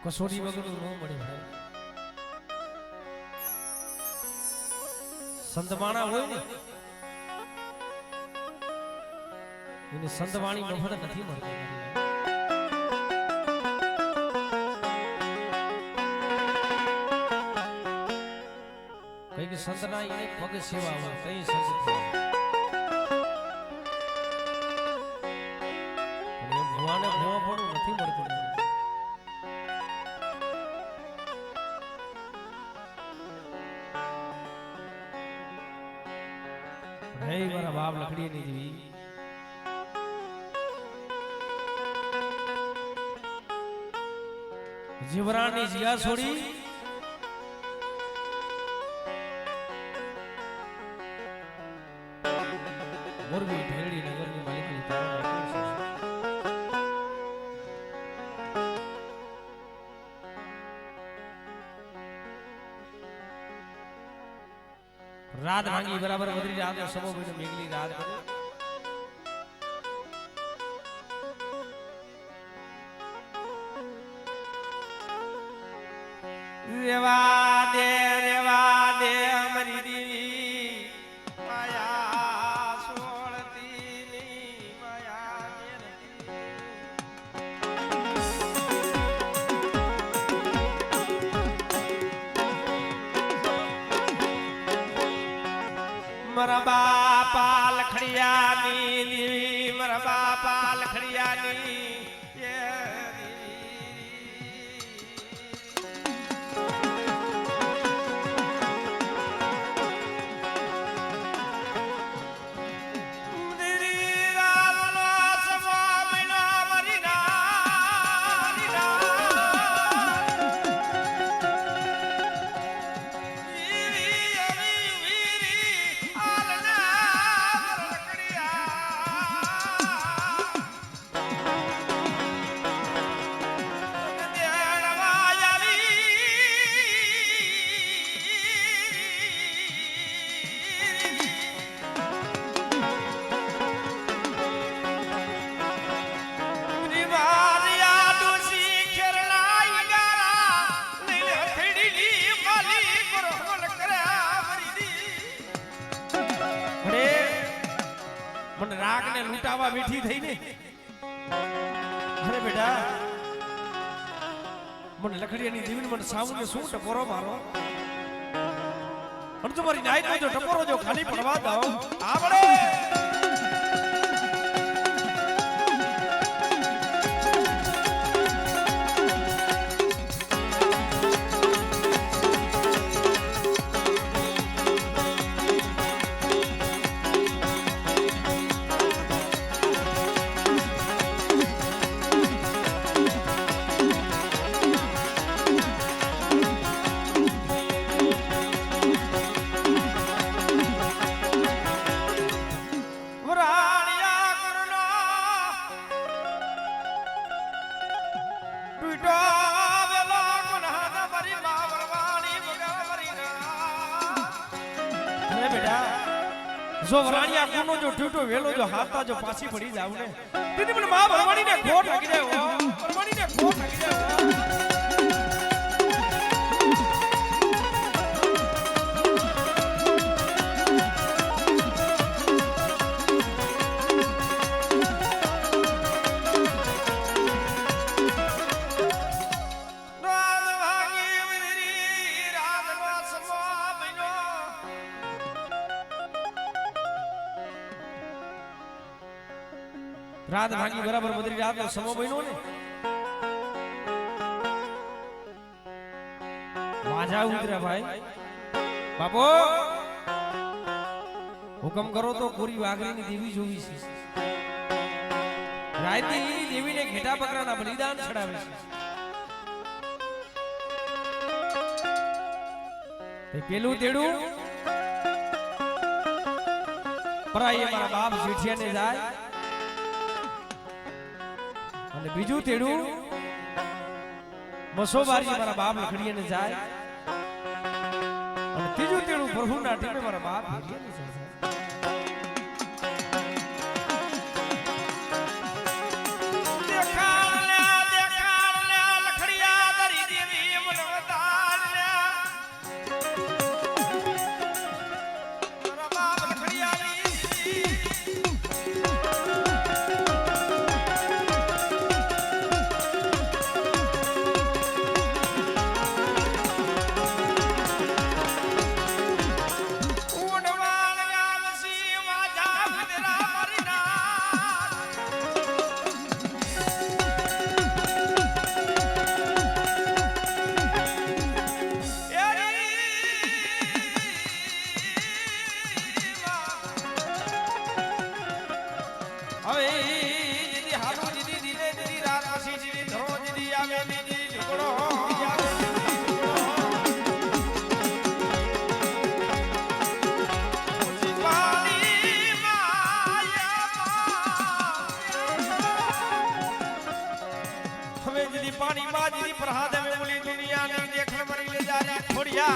કસોટી વગરનું ન મળે ભાઈ. સંતવાણા હોય ને એને સંતવાણી નફળ નથી મળતી. કઈક સંતના એને પગ સેવા હોય કઈ સંત ભગવાને ભેવા પણ નથી મળતું. હે મારા બાપ લકડી ની જીવી જીવરાની જીયા છોડી મોરબી ભેરડી નગરની માલિકની રાત ભાંગી બરાબર વધરી રાત સમો બનો મેઘલી રાત બને રેવા દે અમારી દેવી માયા સોળતી ની માયા મારા બાપા લખડિયાની દેવી મારા બાપા લખડિયાની મને રાગ ને લૂંટાવા બેઠી થઈ ને અરે બેટા મને લખડીયાની દેવીને મને સામુને શું ટપોરો મારો અને તમારી નાઈટ જો ટપોરો જો ખાલી પડવા દો આવડે જો વરાણિયા કુનો જો ઠૂઠો વેલો જો હાથતા જો પાછી પડી જાવ ને તેથી મને માં ભરવાડીને ખોટ લાગી જાય ભરવાડીને ખોટ લાગી જાય રાત ભાગી બરાબર બદરી રાત નો સમો બન્યો ને વાજા ઉતર્યા ભાઈ બાપો હુકમ કરો તો કોરી વાઘરીની દેવી જોવી છે રાયતી દેવીને ઘેટા બકરાના બલિદાન ચડાવે છે પેલું તેડું પરાઈ મારા બાપ જેઠિયાને જાય અને બીજું તેડું મસોબારી મારા બાપ લખડીને જાય અને ત્રીજું તેડું પ્રભુના ટીમે મારા બાપ ભેરિયાને જાય દેખાડ લે લખડિયા पानी माजी प्रहाद में बोली दुनिया नहीं देखने मरी ले जा रही खोड़िया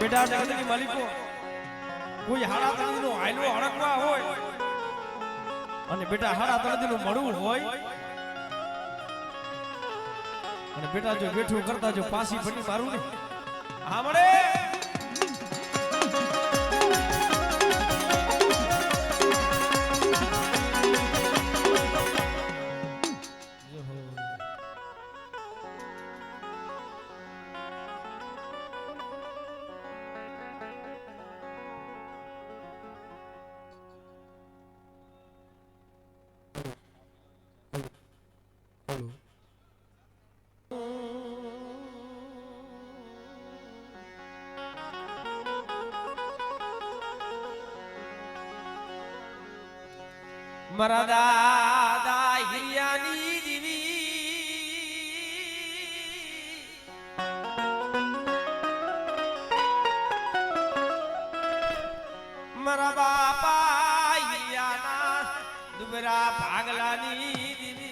बेटा जगत की मालिको कोई हाड़ा तळदीनो આયલો હડકવા હોય અને બેટા હાડા તળદીનું મળવું હોય અને બેટા જો બેઠું કરતા જો પાસી પડી મારું ને આમળે મારા દાદા હિયાની દીવી મારા બાપા હિયાના દુબરા ભાગલાની દીવી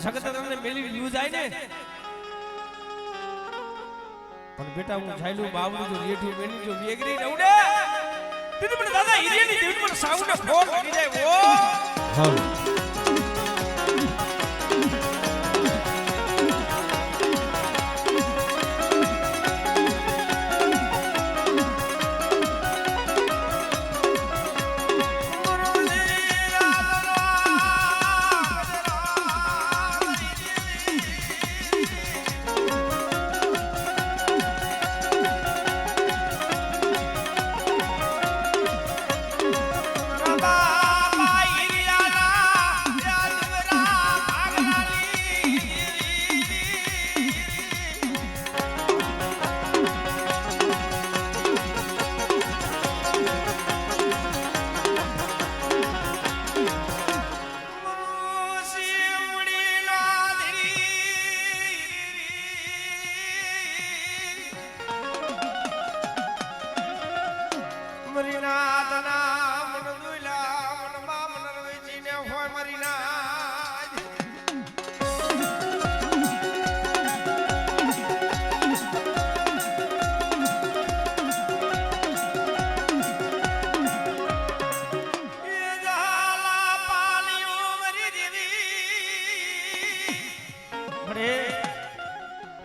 જગતને મેલી ન્યૂઝ આઈ ને પણ બેટા હું છાયલું બાવડું જો રેઠું મેલી જો વેગરી રહું ને તીને મને દાદા હિરિયાની દેવી મને સાઉને ફોન કરી જાય ઓ હા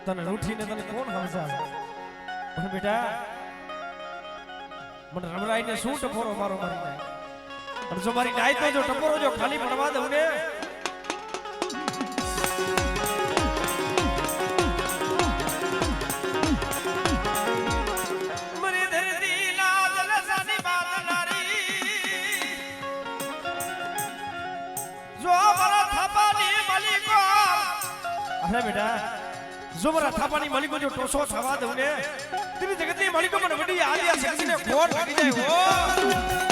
તને રૂઠીને તને કોણ સમજાવે પણ બેટા મને રમરાઈને શું ટપોરો મારો મારી નાય અને જો મારી નાય તો જો ટપોરો જો ખાલી પડવા દઉં ને મરી ધરતી લાજ લસાની બાદનારી જો મારા થાપાની માલિકો અરે બેટા જો મારા થાપાની માલિકો જો ટોસો થવા દઉં ને તેની જગતની માલિકો મને વડી આલિયા શક્તિને ખોટ લાગી જાય ઓ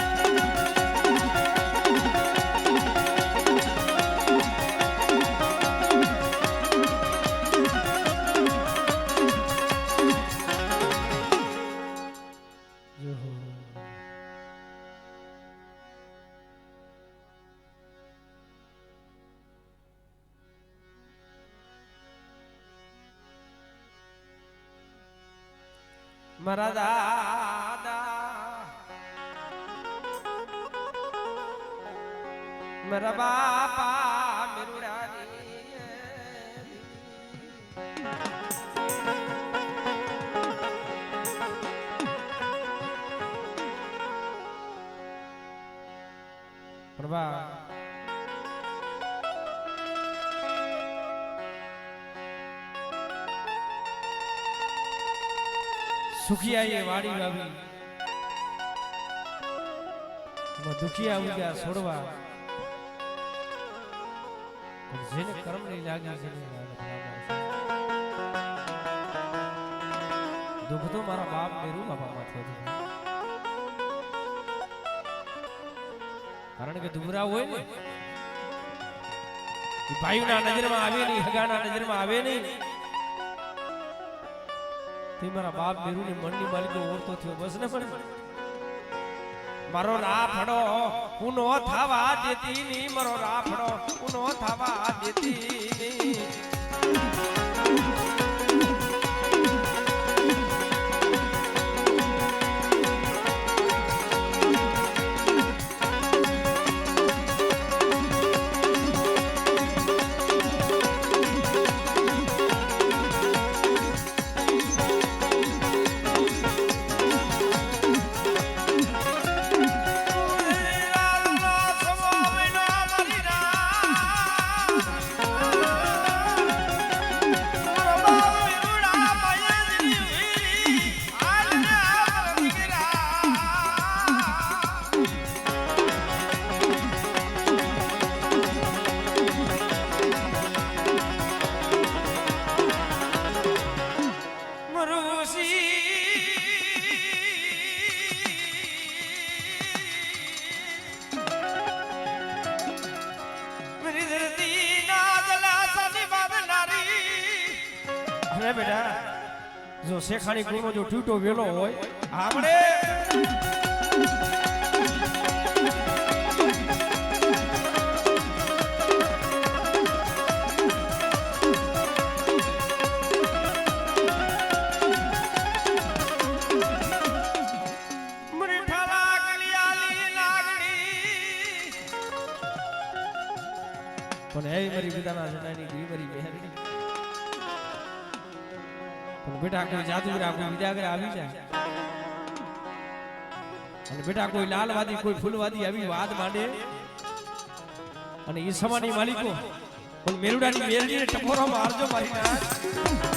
મારા દાદા મારા બાપા મેરુડાની બા સુખિયાએ વાડી વાવી દુખિયા આવી ગયા છોડવા જેને કર્મ નહીં લાગી છે દુઃખ તો મારા બાપ મેરું બાપામાં થયું કારણ કે દુબરા હોય ને ભાઈઓના નજરમાં આવે નહીં હગાના નજરમાં આવે નહીં તે મારા બાપ મેરું ની મનની માલિકો ઓળતો થયો બસ ને પણ મારો રાફડો ઉનો થાવા દેતી ની મારો રાફડો ઉનો થાવા દેતી ની બેટા જો શેખાણી ગુનો જો ટૂટો વેલો હોય આપણે પણ એ મારી વિદાના જનાની બીમારી મહેરની પણ બેટા કોઈ જાદુગરા કોઈ વિદાગર આવી જાય અને બેટા કોઈ લાલવાદી કોઈ ફૂલવાદી આવી વાત માંડે અને ઈ સમાની માલિકો પણ મેરુડાની મેરડીને ટકોરો મારજો મારી ના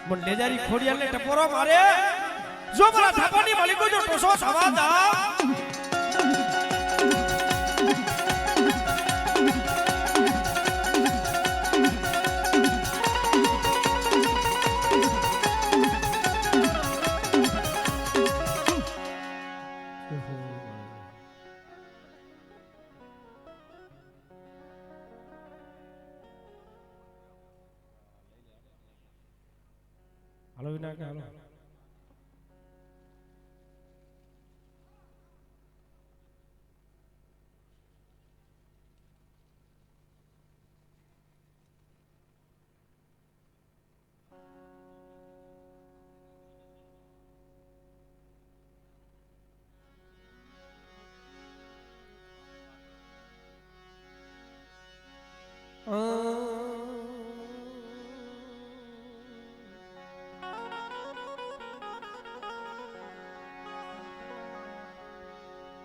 પણ લેજારી ખોડિયાલને ટપોરો મારે જો મારા થાપાની માલિકો જો ટોસો થવા દા હાલો વિના કે હાલો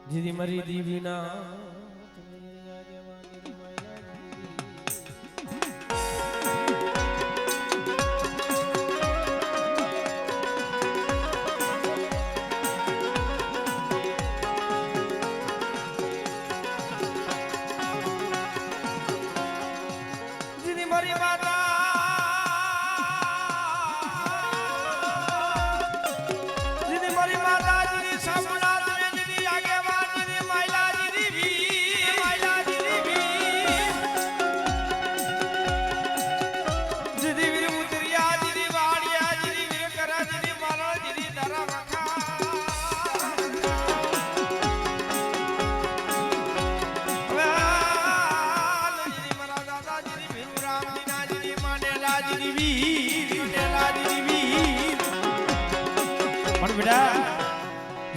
જીદી મરી દીવીના જીદી મરી માતા જીદી મરી માતા જીદી સામુલા જીદી આગેવાન જીદી માયલા જીદી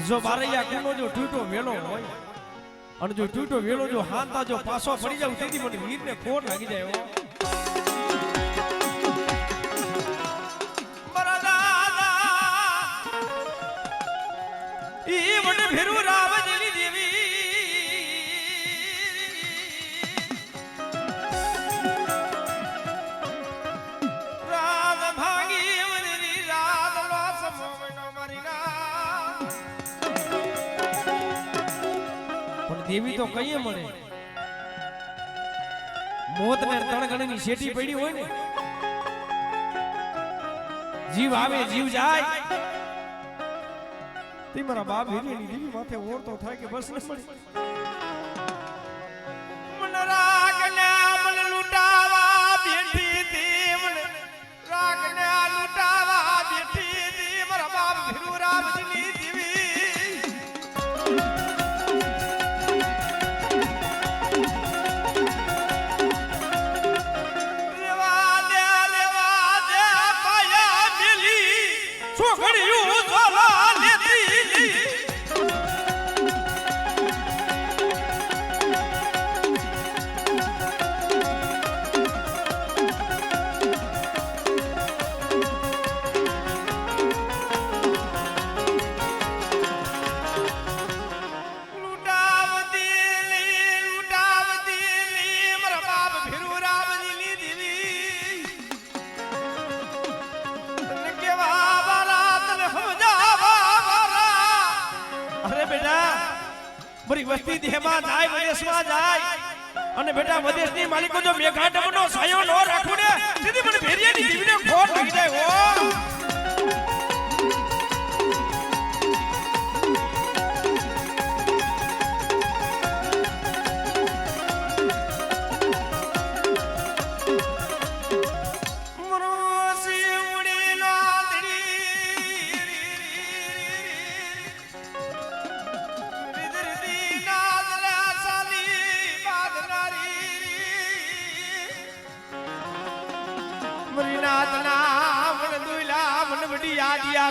જો બારૈયા કુનો જો તૂટો વેલો હોય અને જો તૂટો વેલો જો હાંતા જો પાછો પડી જાવ તેથી મને વીરને ખોટ લાગી જાય હો મારા દાદા ઈ મને ફેરુ રામજની દેવી રાત ભાગી વદરી રાત લો સમોનો મરીના પણ દેવી તો કઈએ મળે મોત ને તણગણની શેટી પડી હોય ને જીવ આવે જીવ જાય તે મારા બાપ હીરીની દેવી માથે ઓરતો થાય કે બસ ન મળી મન રાગને મન લૂટાવા બેઠી તી મન રાગને લૂટાવા બેઠી તી મારા બાપ ભીરુ રામજીની દેવી બરી વસ્તી દેહમાં જાય વિદેશમાં જાય અને બેટા વિદેશની માલિકો જો મેઘાડમનો સાયો ન રાખું ને સીધી મને ભેરિયાની દીવીને ખોટ લાગી જાય હો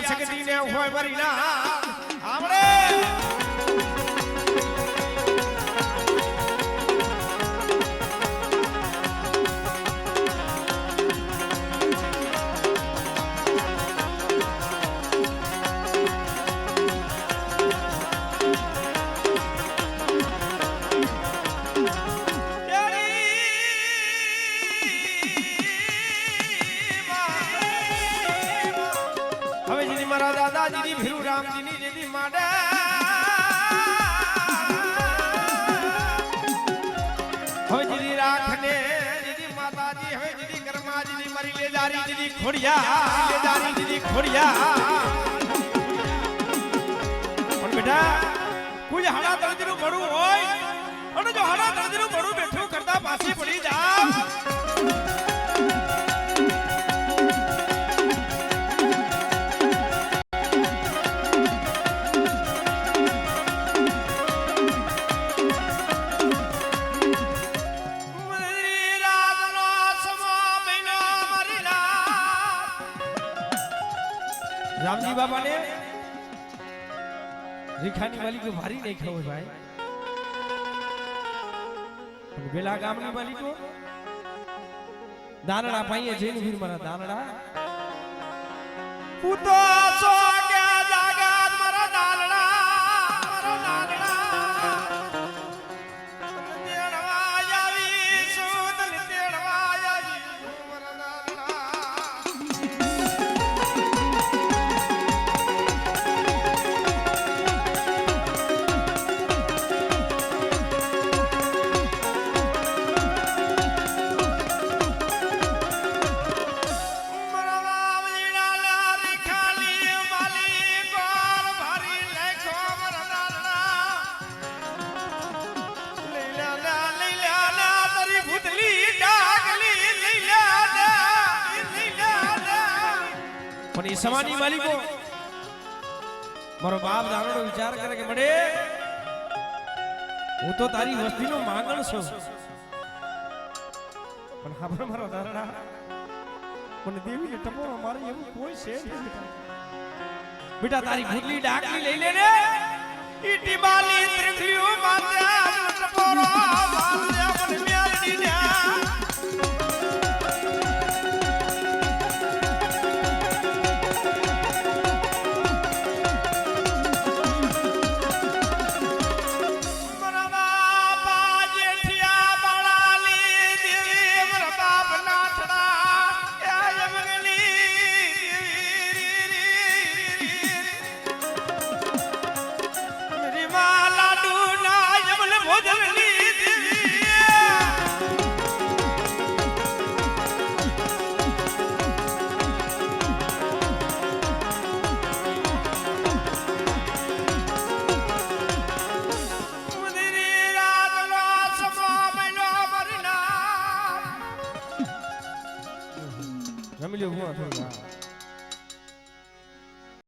શકતી ને હોય વરીના આમળે મારા દાદાજીની ભીરુ રામજીની જેદી માડે હવે જીની રાખને જીની માતાજી હવે જીની કર્માજીની મારી લેજારી જીની ખોડિયા લેજારી જીની ખોડિયા પણ બેટા કોઈ હાડા તળજીનું બડું હોય અને જો હાડા તળજીનું બડું બેઠું કરતા પાછી પડી જાવ रामजी बाबा ने रेखानी वाली को भारी नहीं खाओ भाई बेला गामनी वाली को दानड़ा पाइए जैन वीर मारा दानड़ा पुतो सो के जागत मारा दानड़ा Tedwa Xavi Soudal Tedwa Xavi मारा दानड़ा समानी मालिको मारो बाप दानड़ो विचार करे के मडे હું તો તારી વસ્તીનો માંગણ છું પણ ખબર મારો દાનડા મને દેવીને ટપોરો મારે એવું કોઈ છે નહીં બેટા તારી ભૂતલી ડાકલી લઈ લે ને ઈટી બાલી ત્રિખલ્યું માથે ટપોરો માથે મને મ્યારડી ને રમી લ્યો હું થોડા